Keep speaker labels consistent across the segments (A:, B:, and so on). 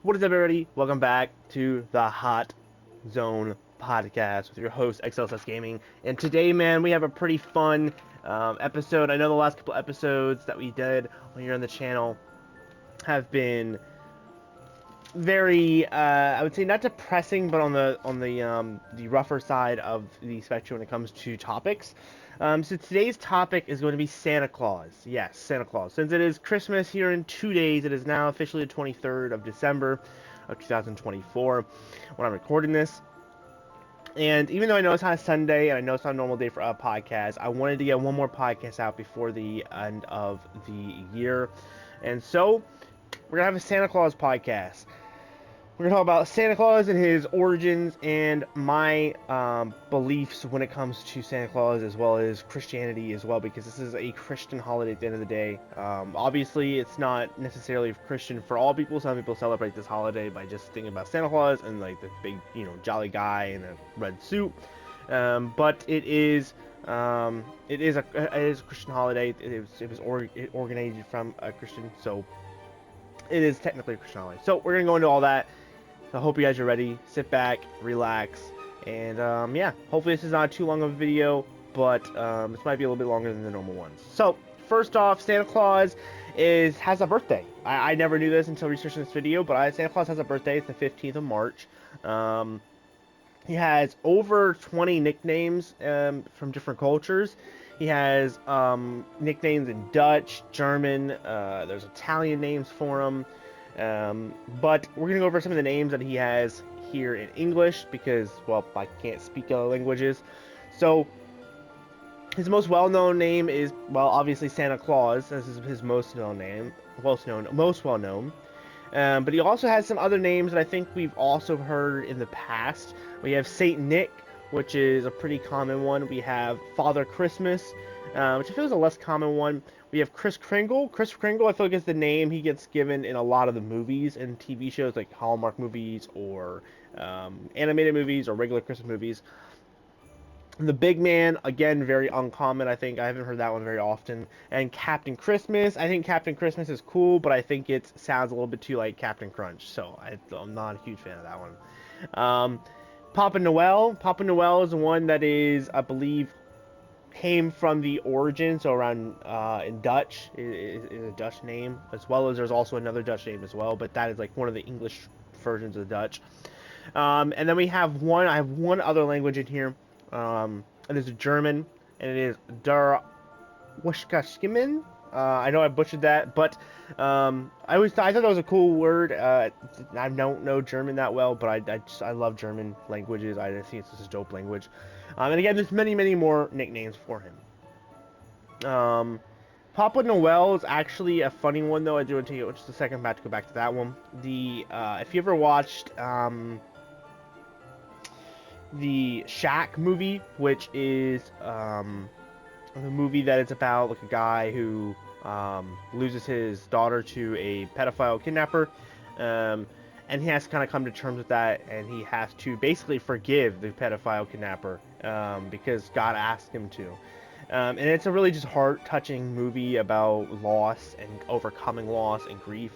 A: What is up, everybody? Welcome back to the Hot Zone podcast with your host XLSS Gaming. And today, man, we have a pretty fun episode. I know the last couple episodes that we did here on the channel have been very, I would say, not depressing, but on the rougher side of the spectrum when it comes to topics. So today's topic is going to be Santa Claus. Yes, Santa Claus. Since it is Christmas here in 2 days, it is now officially the 23rd of December of 2024 when I'm recording this. And even though I know it's not a Sunday and I know it's not a normal day for a podcast, I wanted to get one more podcast out before the end of the year. And so we're going to have a Santa Claus podcast. We're going to talk about Santa Claus and his origins and my beliefs when it comes to Santa Claus, as well as Christianity as well, because this is a Christian holiday at the end of the day. Obviously, it's not necessarily Christian for all people. Some people celebrate this holiday by just thinking about Santa Claus and like the big, jolly guy in a red suit. But it is a Christian holiday. It was originated from a Christian, so it is technically a Christian holiday. So we're going to go into all that. I hope you guys are ready. Sit back, relax, and yeah, hopefully this is not too long of a video, but this might be a little bit longer than the normal ones. So first off, Santa Claus has a birthday. I never knew this until researching this video, but Santa Claus has a birthday. It's the 15th of March. He has over 20 nicknames from different cultures. He has nicknames in Dutch, German, there's Italian names for him. But we're going to go over some of the names that he has here in English because, well, I can't speak other languages. So his most well-known name is, well, obviously Santa Claus. This is his most known name, most well-known. But he also has some other names that I think we've also heard in the past. We have Saint Nick, which is a pretty common one. We have Father Christmas, which I feel is a less common one. We have Kris Kringle. Kris Kringle, I feel like, is the name he gets given in a lot of the movies and TV shows, like Hallmark movies or animated movies or regular Christmas movies. The Big Man, again, very uncommon, I think. I haven't heard that one very often. And Captain Christmas. I think Captain Christmas is cool, but I think it sounds a little bit too like Captain Crunch, so I'm not a huge fan of that one. Papa Noel. Papa Noel is one that is, I believe, came from the origin, so around in Dutch is a Dutch name, as well as there's also another Dutch name as well, but that is like one of the English versions of the Dutch. And then we have I have one other language in here, and it's German, and it is Der Wuschkaschkimen. I know I butchered that, but I thought that was a cool word. I don't know German that well, but I love German languages. I just think it's just a dope language. And again, there's many more nicknames for him. Papa Noel is actually a funny one, though. I do want to take it just a second to go back to that one. If you ever watched the Shack movie, which is a movie that is about like a guy who loses his daughter to a pedophile kidnapper, and he has to kind of come to terms with that, and he has to basically forgive the pedophile kidnapper because God asked him to. And it's a really just heart-touching movie about loss and overcoming loss and grief.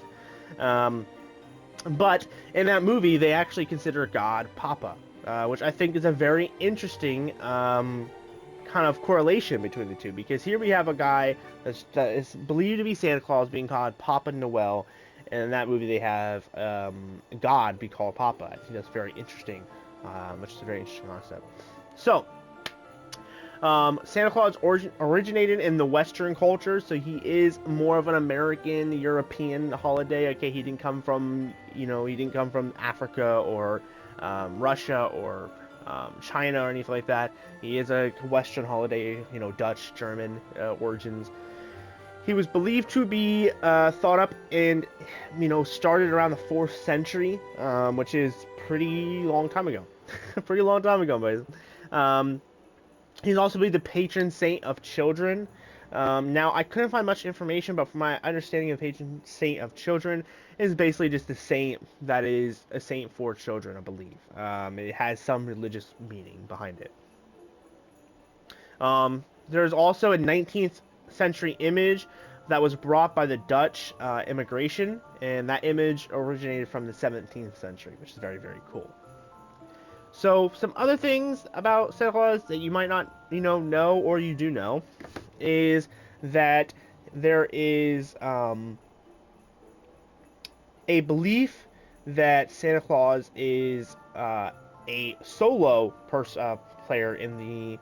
A: But in that movie, they actually consider God Papa, which I think is a very interesting kind of correlation between the two, because here we have a guy that is believed to be Santa Claus being called Papa Noel, and in that movie they have God be called Papa. I think that's very interesting, which is a very interesting concept. So Santa Claus originated in the Western culture, so he is more of an American, European holiday. Okay, he didn't come from Africa or Russia or China or anything like that. He is a Western holiday, Dutch, German origins. He was believed to be thought up and, started around the 4th century, which is pretty long time ago. Pretty long time ago, boys. He's also believed the patron saint of children. Now, I couldn't find much information, but from my understanding of patron saint of children, is basically just a saint that is a saint for children, I believe. It has some religious meaning behind it. There's also a 19th century image that was brought by the Dutch immigration, and that image originated from the 17th century, which is very, very cool. So some other things about Santa Claus that you might not, know or you do know is that there is a belief that Santa Claus is a solo player in the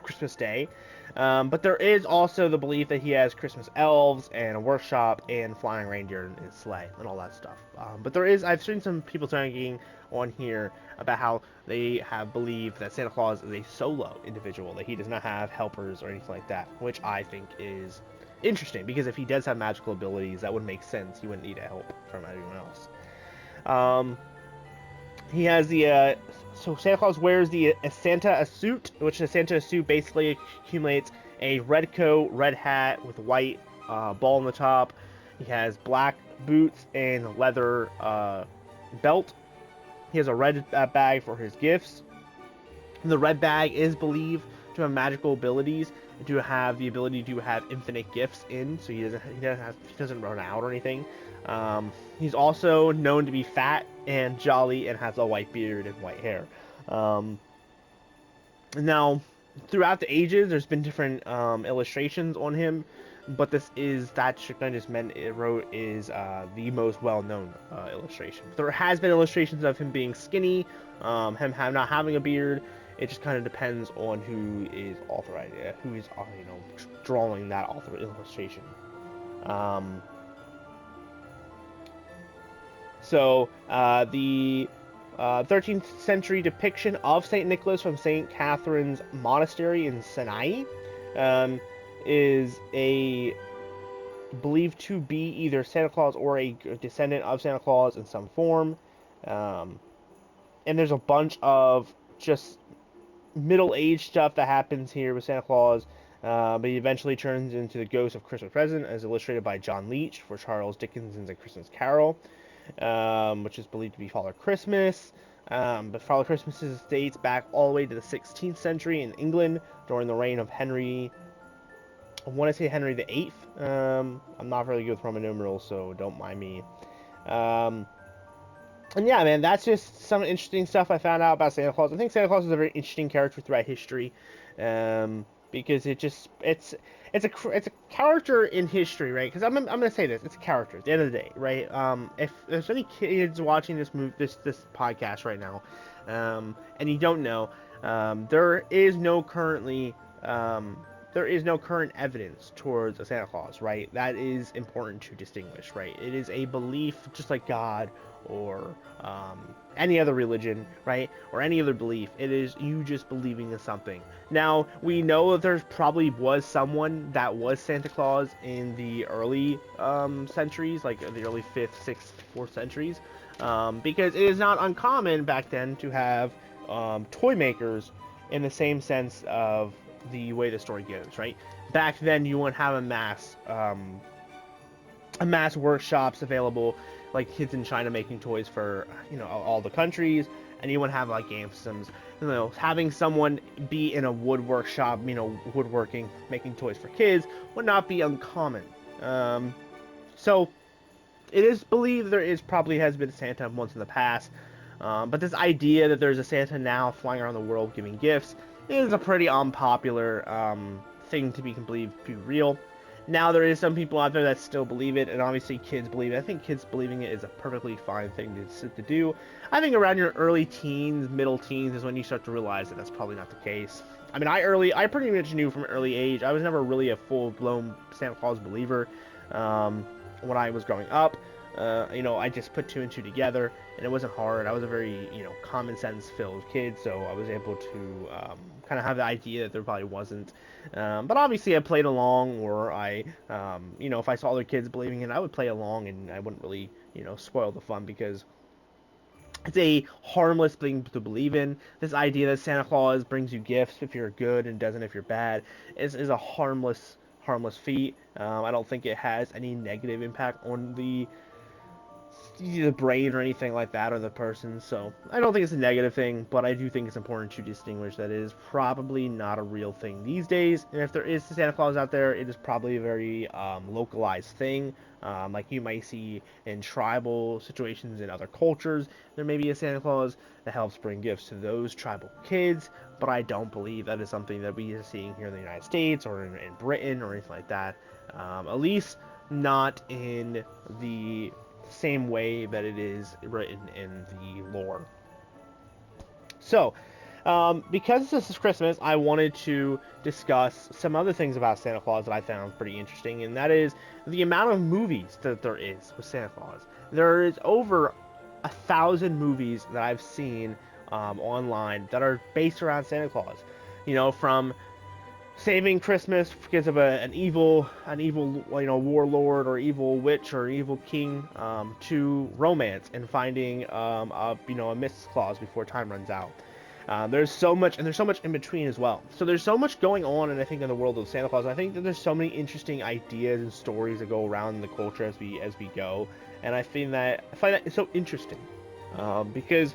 A: Christmas Day. But there is also the belief that he has Christmas elves and a workshop and flying reindeer in his sleigh and all that stuff. But I've seen some people talking on here about how they have believed that Santa Claus is a solo individual, that he does not have helpers or anything like that, which I think is interesting, because if he does have magical abilities, that would make sense. He wouldn't need help from anyone else. He has the so Santa Claus wears the Santa suit, which the Santa suit basically accumulates a red coat, red hat with a white ball on the top. He has black boots and leather belt. He has a red bag for his gifts. The red bag is believed to have magical abilities and to have the ability to have infinite gifts in, so he doesn't run out or anything. He's also known to be fat and jolly and has a white beard and white hair. Now, throughout the ages, there's been different illustrations on him, but that I just wrote is the most well-known illustration. There has been illustrations of him being skinny, him not having a beard. It just kind of depends on who is authorized, who is drawing that illustration. So the 13th century depiction of Saint Nicholas from Saint Catherine's Monastery in Sinai is believed to be either Santa Claus or a descendant of Santa Claus in some form. And there's a bunch of just middle-aged stuff that happens here with Santa Claus, but he eventually turns into the Ghost of Christmas Present, as illustrated by John Leech for Charles Dickens's A Christmas Carol, which is believed to be Father Christmas. But Father Christmas dates back all the way to the 16th century in England during the reign of Henry. I want to say Henry VIII. I'm not really good with Roman numerals, so don't mind me. And yeah, man, that's just some interesting stuff I found out about Santa Claus. I think Santa Claus is a very interesting character throughout history, because it's a character in history, right? Because I'm gonna say this, it's a character at the end of the day, right? If there's any kids watching this podcast right now, and you don't know, there is no current evidence towards a Santa Claus, right? That is important to distinguish, right? It is a belief, just like God or any other religion, right? Or any other belief. It is you just believing in something. Now, we know that there probably was someone that was Santa Claus in the early centuries, like the early 5th, 6th, 4th centuries, because it is not uncommon back then to have toy makers in the same sense of the way the story goes, right? Back then, you wouldn't have mass workshops available, like kids in China making toys for all the countries, and you wouldn't have like game systems. Having someone be in a wood workshop, woodworking, making toys for kids would not be uncommon. So it is believed probably has been Santa once in the past, but this idea that there's a Santa now flying around the world giving gifts is a pretty unpopular thing to be believed to be real. Now, there is some people out there that still believe it, and obviously kids believe it. I think kids believing it is a perfectly fine thing to do. I think around your early teens, middle teens is when you start to realize that that's probably not the case. I mean, I pretty much knew from an early age. I was never really a full-blown Santa Claus believer when I was growing up. I just put two and two together, and it wasn't hard. I was a very, common sense filled kid, so I was able to kind of have the idea that there probably wasn't. But obviously I played along, or if I saw other kids believing it, I would play along, and I wouldn't really, spoil the fun, because it's a harmless thing to believe in. This idea that Santa Claus brings you gifts if you're good and doesn't if you're bad is a harmless feat. I don't think it has any negative impact on the the brain or anything like that or the person. So I don't think it's a negative thing, but I do think it's important to distinguish that it is probably not a real thing these days. And if there is Santa Claus out there, it is probably a very localized thing. Like you might see in tribal situations in other cultures, there may be a Santa Claus that helps bring gifts to those tribal kids, but I don't believe that is something that we are seeing here in the United States or in Britain or anything like that. At least not in the same way that it is written in the lore. So, because this is Christmas, I wanted to discuss some other things about Santa Claus that I found pretty interesting, and that is the amount of movies that there is with Santa Claus. There is over 1,000 movies that I've seen online that are based around Santa Claus. From saving Christmas because of an evil warlord or evil witch or evil king, to romance and finding a Mrs. Claus before time runs out. There's so much, and there's so much in between as well. So there's so much going on, and I think in the world of Santa Claus, I think that there's so many interesting ideas and stories that go around in the culture as we go, and I find that it's so interesting, because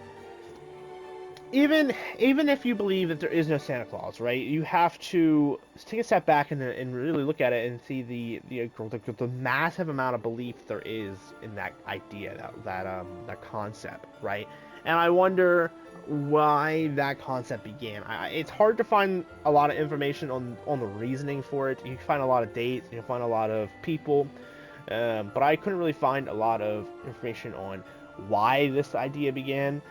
A: even if you believe that there is no Santa Claus, right? You have to take a step back and really look at it and see the massive amount of belief there is in that idea, that concept, right? And I wonder why that concept began. It's hard to find a lot of information on the reasoning for it. You can find a lot of dates, you can find a lot of people, but I couldn't really find a lot of information on why this idea began.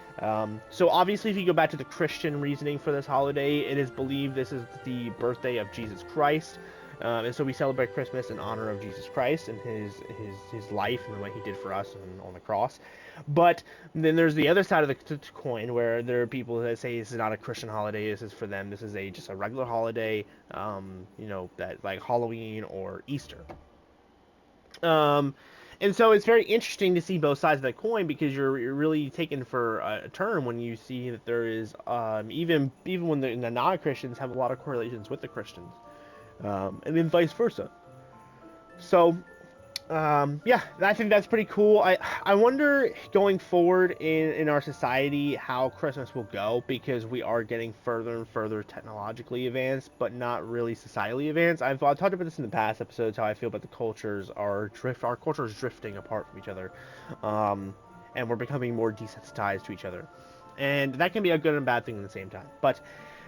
A: So obviously, if you go back to the Christian reasoning for this holiday, it is believed this is the birthday of Jesus Christ, and so we celebrate Christmas in honor of Jesus Christ and his life and what he did for us on the cross. But then there's the other side of the coin, where there are people that say this is not a Christian holiday. This is for them. This is just a regular holiday, that like Halloween or Easter. And so it's very interesting to see both sides of that coin, because you're really taken for a turn when you see that there is, even when the non-Christians have a lot of correlations with the Christians, and then vice versa. So, yeah, I think that's pretty cool. I wonder going forward in our society how Christmas will go, because we are getting further and further technologically advanced, but not really societally advanced. I've talked about this in the past episodes, how I feel about our culture is drifting apart from each other, and we're becoming more desensitized to each other, and that can be a good and bad thing at the same time. But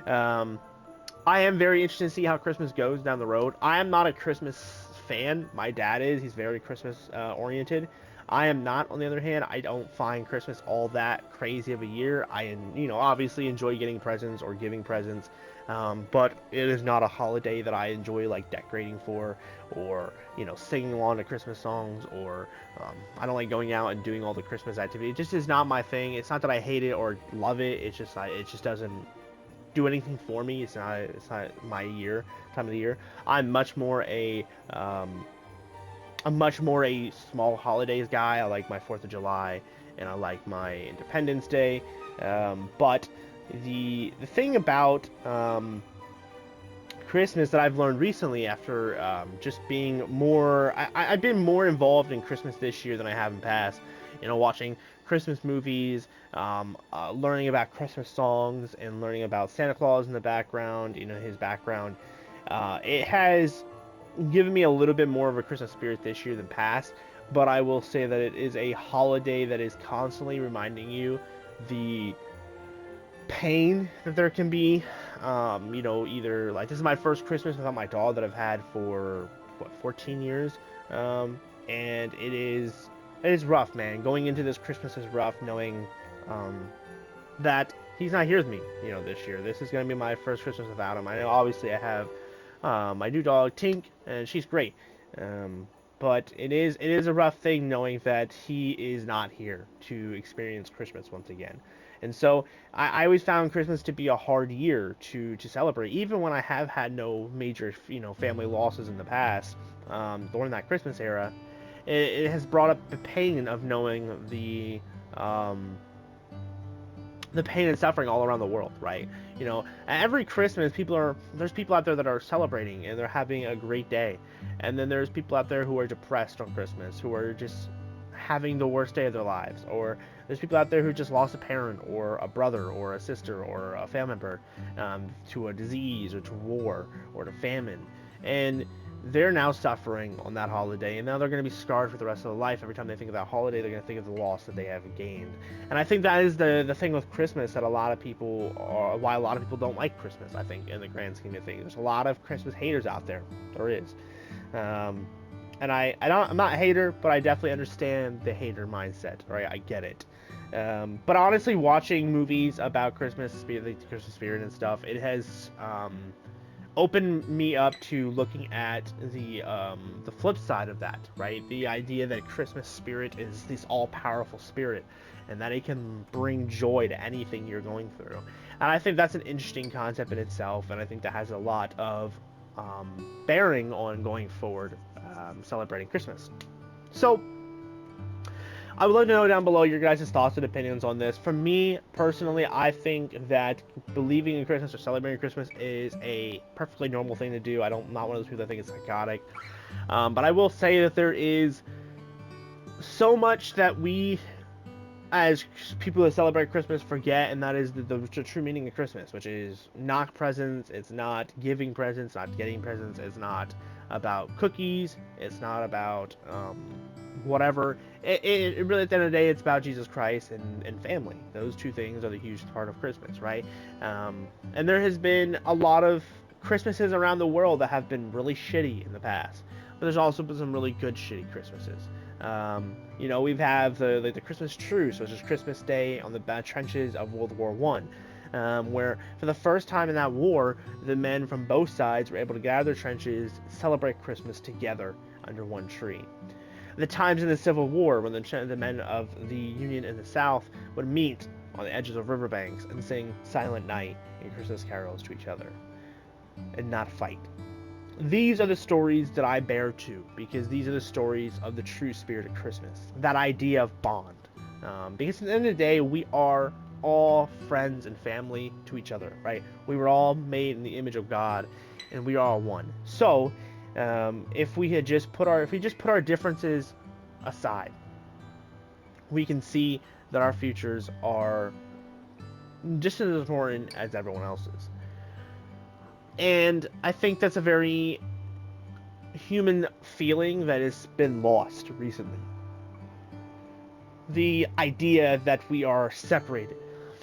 A: I am very interested to see how Christmas goes down the road. I am not a Christmas fan. My dad is. He's very Christmas oriented. I am not, on the other hand. I don't find Christmas all that crazy of a year. I obviously enjoy getting presents or giving presents, but it is not a holiday that I enjoy like decorating for, or singing along to Christmas songs, or I don't like going out and doing all the Christmas activities. It just is not my thing. It's not that I hate it or love it. It just doesn't do anything for me. It's not my time of the year. I'm much more a small holidays guy. I like my 4th of July, and I like my Independence Day. But the thing about Christmas that I've learned recently, after just being more, I've been more involved in Christmas this year than I have in past. Watching Christmas movies, learning about Christmas songs, and learning about Santa Claus in the background, his background. It has given me a little bit more of a Christmas spirit this year than past, but I will say that it is a holiday that is constantly reminding you the pain that there can be. Either like, this is my first Christmas without my dog that I've had for 14 years, and it is rough, man. Going into this Christmas is rough, knowing that he's not here with me, this year. This is going to be my first Christmas without him. I know, obviously, I have my new dog, Tink, and she's great. But it is a rough thing knowing that he is not here to experience Christmas once again. And so I always found Christmas to be a hard year to celebrate, even when I have had no major, family losses in the past, during that Christmas era. It has brought up the pain of knowing the pain and suffering all around the world, right? Every Christmas, there's people out there that are celebrating and they're having a great day, and then there's people out there who are depressed on Christmas, who are just having the worst day of their lives, or there's people out there who just lost a parent or a brother or a sister or a family member to a disease or to war or to famine, and they're now suffering on that holiday, and now they're going to be scarred for the rest of their life. Every time they think of that holiday, they're going to think of the loss that they have gained. And I think that is the thing with Christmas that why a lot of people don't like Christmas. I think in the grand scheme of things, there's a lot of Christmas haters out there. There is. And I'm not a hater, but I definitely understand the hater mindset. Right, I get it. But honestly, watching movies about Christmas spirit, the Christmas spirit and stuff, it has opened me up to looking at the flip side of that. Right, the idea that Christmas spirit is this all-powerful spirit, and that it can bring joy to anything you're going through. And I think that's an interesting concept in itself, and I think that has a lot of bearing on going forward, celebrating Christmas. So I would love to know down below your guys' thoughts and opinions on this. For me personally, I think that believing in Christmas or celebrating Christmas is a perfectly normal thing to do. I'm not one of those people that think it's psychotic, but I will say that there is so much that we, as people that celebrate Christmas, forget, and that is the true meaning of Christmas, which is not presents, it's not giving presents, not getting presents, it's not about cookies, it's not about whatever. It really, at the end of the day, it's about Jesus Christ and family. Those two things are the huge part of Christmas, right? And there has been a lot of Christmases around the world that have been really shitty in the past, but there's also been some really good shitty Christmases. We have the Christmas truce, which is Christmas Day on the trenches of World War I, where for the first time in that war, the men from both sides were able to get out of their trenches, celebrate Christmas together under one tree. The times in the Civil War when the men of the Union and the South would meet on the edges of riverbanks and sing Silent Night and Christmas carols to each other and not fight. These are the stories that I bear to, because these are the stories of the true spirit of Christmas, that idea of bond. Because at the end of the day, we are all friends and family to each other, right? We were all made in the image of God, and we are all one. So, if we just put our differences aside, we can see that our futures are just as important as everyone else's. And I think that's a very human feeling that has been lost recently. The idea that we are separated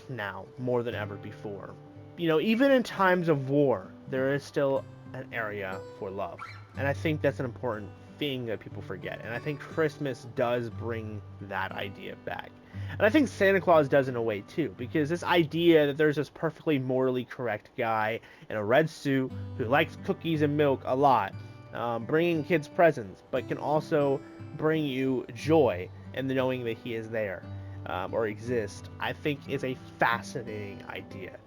A: now more than ever before. Even in times of war, there is still an area for love. And I think that's an important thing that people forget. And I think Christmas does bring that idea back. And I think Santa Claus does in a way too, because this idea that there's this perfectly morally correct guy in a red suit who likes cookies and milk a lot, bringing kids presents, but can also bring you joy in the knowing that he is there, or exists, I think is a fascinating idea.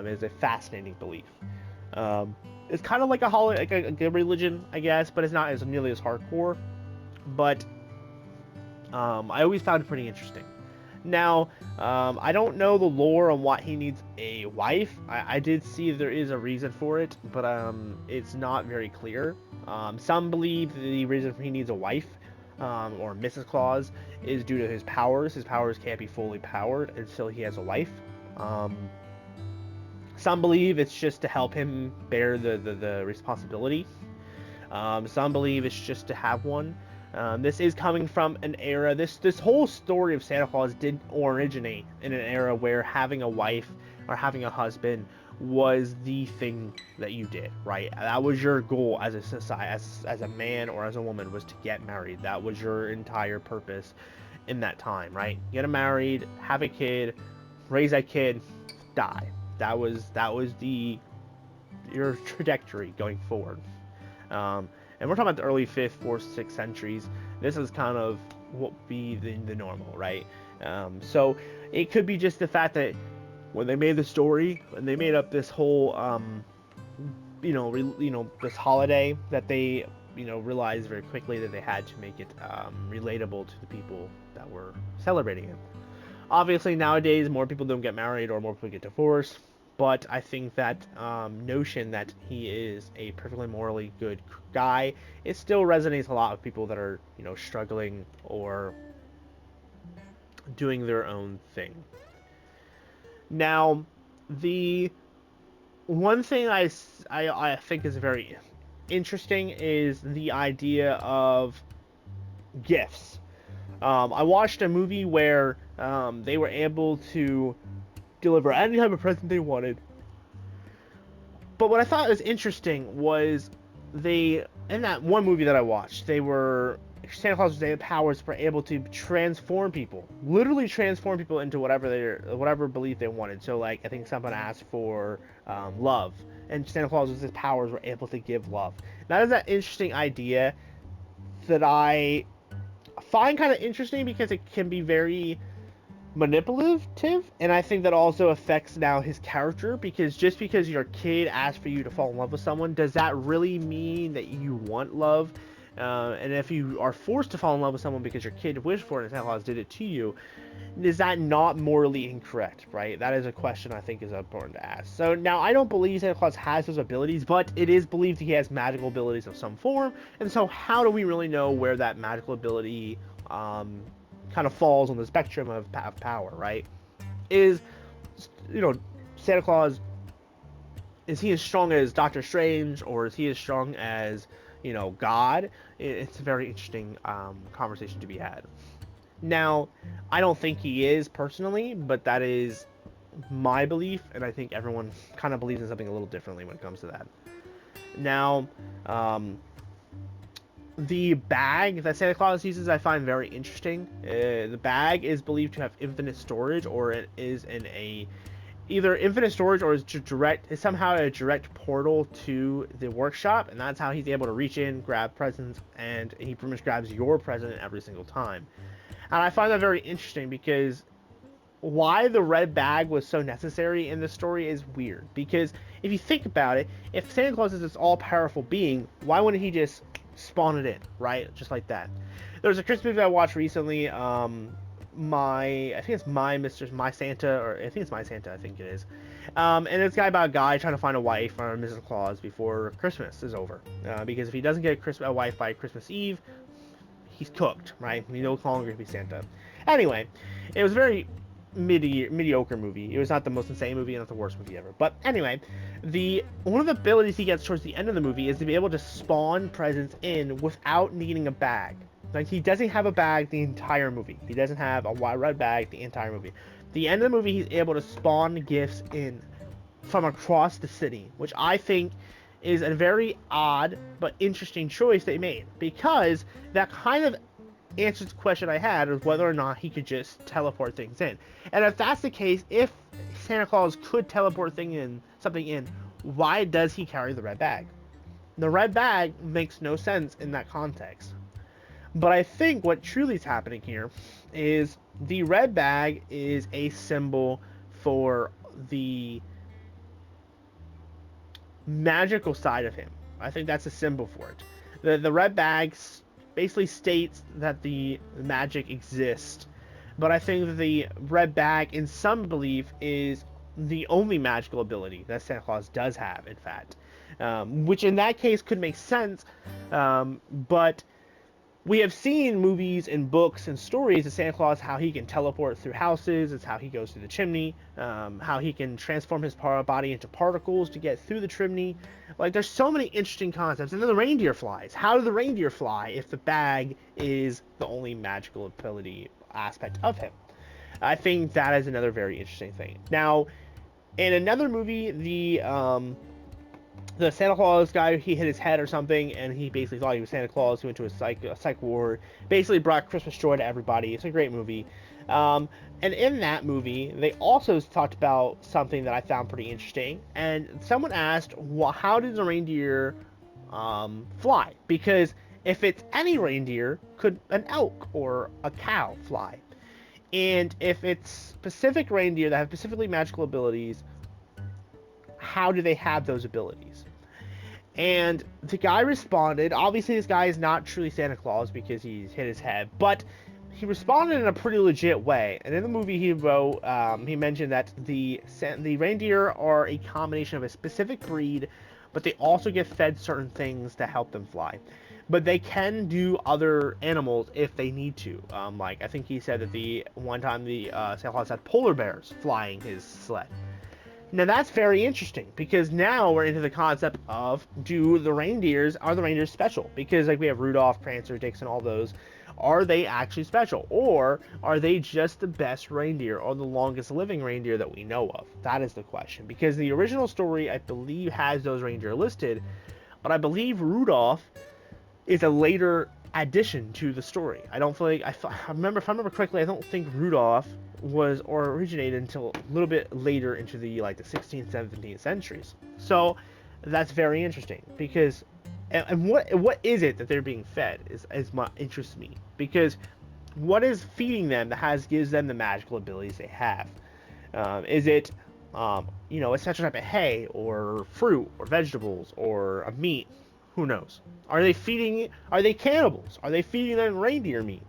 A: Is a fascinating belief. It's kind of like a holiday, like a religion, I guess, but it's not as nearly as hardcore. But I always found it pretty interesting. Now, I don't know the lore on why he needs a wife. I did see there is a reason for it, but it's not very clear. Some believe the reason he needs a wife, or Mrs. Claus, is due to his powers. His powers can't be fully powered until he has a wife. Some believe it's just to help him bear the responsibility. Some believe it's just to have one. This is coming from an era, this whole story of Santa Claus did originate in an era where having a wife or having a husband was the thing that you did, right? That was your goal as a society, as a man or as a woman, was to get married. That was your entire purpose in that time, right? Get married, have a kid, raise that kid, die. That was your trajectory going forward. And we're talking about the early 5th, 4th, 6th centuries. This is kind of what would be the normal, right? So it could be just the fact that when they made the story, when they made up this whole, this holiday, that they, realized very quickly that they had to make it relatable to the people that were celebrating it. Obviously, nowadays, more people don't get married or more people get divorced. But I think that notion that he is a perfectly morally good guy, it still resonates a lot with people that are, struggling or doing their own thing. Now, the one thing I think is very interesting is the idea of gifts. I watched a movie where they were able to deliver any type of present they wanted. But what I thought was interesting was they, in that one movie that I watched, they were Santa Claus was powers were able to transform people, literally transform people into whatever belief they wanted. So like I think someone asked for love, and Santa Claus's powers were able to give love. That is an interesting idea that I find kind of interesting because it can be very manipulative, and I think that also affects now his character, because just because your kid asks for you to fall in love with someone, does that really mean that you want love? And if you are forced to fall in love with someone because your kid wished for it and Santa Claus did it to you, is that not morally incorrect, right? That is a question I think is important to ask. So now I don't believe Santa Claus has those abilities, but it is believed he has magical abilities of some form, and so how do we really know where that magical ability kind of falls on the spectrum of power, right? Is, you know, Santa Claus, is he as strong as Doctor Strange, or is he as strong as, God? It's a very interesting conversation to be had. Now, I don't think he is personally, but that is my belief, and I think everyone kind of believes in something a little differently when it comes to that. Now, the bag that Santa Claus uses I find very interesting. The bag is believed to have infinite storage, or it is in a either infinite storage or is somehow a direct portal to the workshop, and that's how he's able to reach in, grab presents, and he pretty much grabs your present every single time. And I find that very interesting because why the red bag was so necessary in the story is weird. Because if you think about it, if Santa Claus is this all-powerful being, why wouldn't he just spawn it in, right? Just like that. There's a Christmas movie I watched recently. I think it's My Santa, or I think it's My Santa. I think it is. And it's about a guy trying to find a wife for Mrs. Claus before Christmas is over. Because if he doesn't get a wife by Christmas Eve, he's cooked, right? He no longer can be Santa. Anyway, it was a very mediocre movie. It was not the most insane movie, not the worst movie ever. But anyway, one of the abilities he gets towards the end of the movie is to be able to spawn presents in without needing a bag. Like, he doesn't have a bag the entire movie. He doesn't have a red bag the entire movie. The end of the movie, he's able to spawn gifts in from across the city, which I think is a very odd but interesting choice they made, because that kind of answers the question I had of whether or not he could just teleport things in. And if that's the case, if Santa Claus could teleport something in, why does he carry the red bag? The red bag makes no sense in that context. But I think what truly is happening here is the red bag is a symbol for the magical side of him. I think that's a symbol for it. The red bag basically states that the magic exists, but I think that the red bag, in some belief, is the only magical ability that Santa Claus does have, in fact. Which in that case could make sense, but we have seen movies and books and stories of Santa Claus, how he can teleport through houses, it's how he goes through the chimney, how he can transform his body into particles to get through the chimney. Like, there's so many interesting concepts. And then the reindeer flies. How do the reindeer fly if the bag is the only magical ability aspect of him? I think that is another very interesting thing. Now, in another movie, the Santa Claus guy, he hit his head or something, and he basically thought he was Santa Claus. He went to a psych ward, basically brought Christmas joy to everybody. It's a great movie. And in that movie, they also talked about something that I found pretty interesting. And someone asked, well, how does a reindeer fly? Because if it's any reindeer, could an elk or a cow fly? And if it's specific reindeer that have specifically magical abilities, how do they have those abilities? And the guy responded, obviously this guy is not truly Santa Claus because he's hit his head, but he responded in a pretty legit way. And in the movie he wrote, he mentioned that the reindeer are a combination of a specific breed, but they also get fed certain things to help them fly. but they can do other animals if they need to. Like I think he said that the one time the Santa Claus had polar bears flying his sled. Now that's very interesting because now we're into the concept of are the reindeers special? Because like we have Rudolph, Prancer, Vixen, all those. Are they actually special? Or are they just the best reindeer or the longest living reindeer that we know of? That is the question. Because the original story, I believe, has those reindeer listed, but I believe Rudolph is a later addition to the story. I don't feel like I remember if I remember correctly. I don't think Rudolph was or originated until a little bit later into the like the 16th, 17th centuries. So that's very interesting because and what is it that they're being fed is what interests me because what is feeding them that gives them the magical abilities they have? Is it a special type of hay or fruit or vegetables or a meat? Who knows? Are they cannibals? Are they feeding them reindeer meat?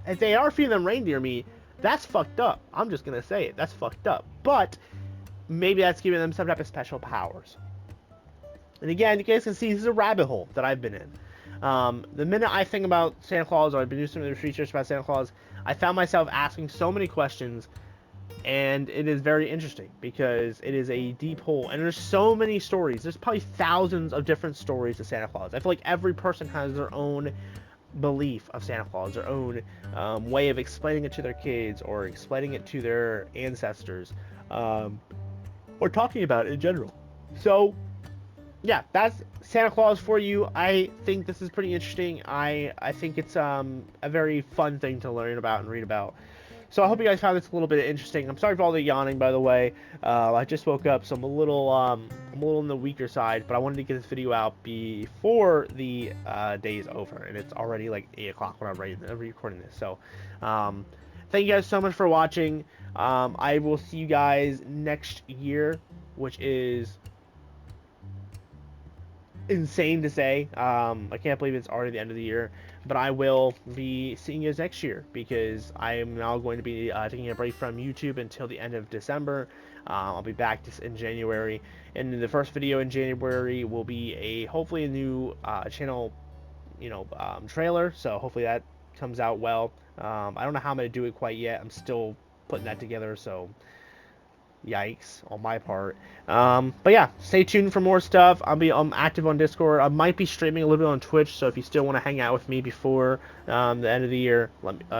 A: If they are feeding them reindeer meat, that's fucked up. I'm just gonna say it. That's fucked up. But maybe that's giving them some type of special powers. And again, you guys can see this is a rabbit hole that I've been in. The minute I think about Santa Claus, or I've been doing some research about Santa Claus, I found myself asking so many questions, and it is very interesting because it is a deep hole, and there's so many stories. There's probably thousands of different stories of Santa Claus. I feel like every person has their own belief of Santa Claus, their own way of explaining it to their kids or explaining it to their ancestors, or talking about it in general. So yeah, that's Santa Claus for you. I think this is pretty interesting. I think it's a very fun thing to learn about and read about. So I hope you guys found this a little bit interesting. I'm sorry for all the yawning, by the way. I just woke up, so I'm a little on the weaker side. But I wanted to get this video out before the day is over, and it's already like 8 o'clock when I'm recording this. So thank you guys so much for watching. I will see you guys next year, which is insane to say. I can't believe it's already the end of the year, but I will be seeing you guys next year because I am now going to be taking a break from YouTube until the end of December. I'll be back in January, and the first video in January will be hopefully a new channel, trailer. So hopefully that comes out well. I don't know how I'm gonna do it quite yet. I'm still putting that together, so yikes on my part. But yeah, stay tuned for more stuff. I'm active on Discord. I might be streaming a little bit on Twitch, so if you still want to hang out with me before the end of the year,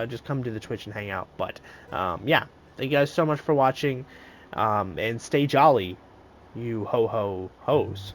A: just come to the Twitch and hang out. But yeah, thank you guys so much for watching, and stay jolly, you ho ho hoes.